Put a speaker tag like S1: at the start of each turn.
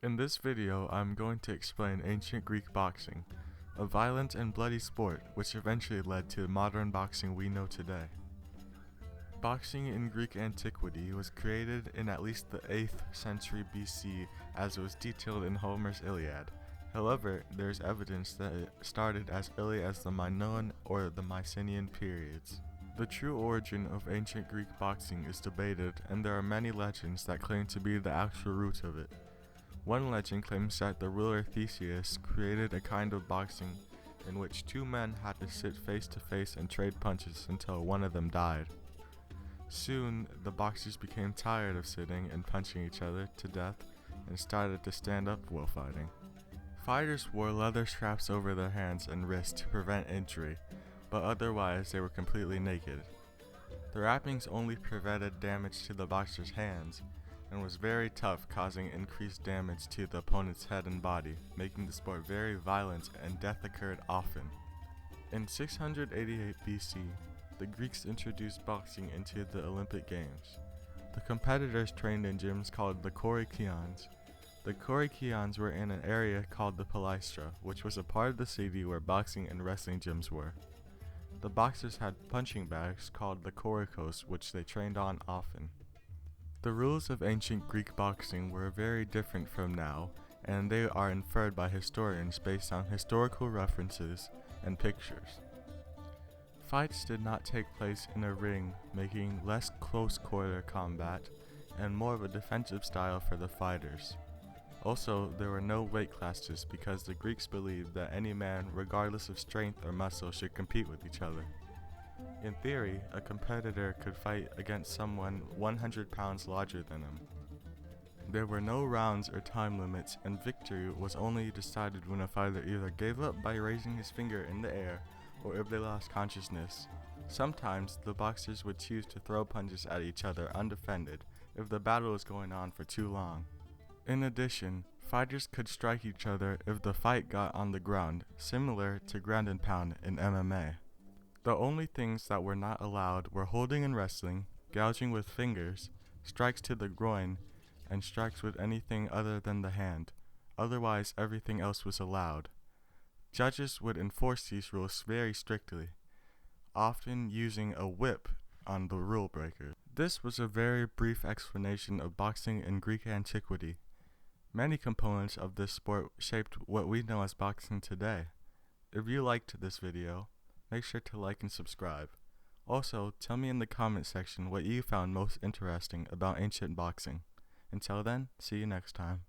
S1: In this video, I'm going to explain ancient Greek boxing, a violent and bloody sport which eventually led to modern boxing we know today. Boxing in Greek antiquity was created in at least the 8th century BC as it was detailed in Homer's Iliad. However, there is evidence that it started as early as the Minoan or the Mycenaean periods. The true origin of ancient Greek boxing is debated, and there are many legends that claim to be the actual root of it. One legend claims that the ruler Theseus created a kind of boxing in which two men had to sit face to face and trade punches until one of them died. Soon, the boxers became tired of sitting and punching each other to death and started to stand up while fighting. Fighters wore leather straps over their hands and wrists to prevent injury, but otherwise they were completely naked. The wrappings only prevented damage to the boxer's hands, and was very tough, causing increased damage to the opponent's head and body, making the sport very violent and death occurred often. In 688 BC, the Greeks introduced boxing into the Olympic Games. The competitors trained in gyms called the Wikicommons. The Wikicommons were in an area called the Palaestra, which was a part of the city where boxing and wrestling gyms were. The boxers had punching bags called the korikos, which they trained on often. The rules of ancient Greek boxing were very different from now, and they are inferred by historians based on historical references and pictures. Fights did not take place in a ring, making less close-quarter combat and more of a defensive style for the fighters. Also, there were no weight classes because the Greeks believed that any man, regardless of strength or muscle, should compete with each other. In theory, a competitor could fight against someone 100 pounds larger than him. There were no rounds or time limits, and victory was only decided when a fighter either gave up by raising his finger in the air or if they lost consciousness. Sometimes, the boxers would choose to throw punches at each other undefended if the battle was going on for too long. In addition, fighters could strike each other if the fight got on the ground, similar to ground and pound in MMA. The only things that were not allowed were holding and wrestling, gouging with fingers, strikes to the groin, and strikes with anything other than the hand. Otherwise, everything else was allowed. Judges would enforce these rules very strictly, often using a whip on the rule breaker. This was a very brief explanation of boxing in Greek antiquity. Many components of this sport shaped what we know as boxing today. If you liked this video, make sure to like and subscribe. Also, tell me in the comment section what you found most interesting about ancient boxing. Until then, see you next time.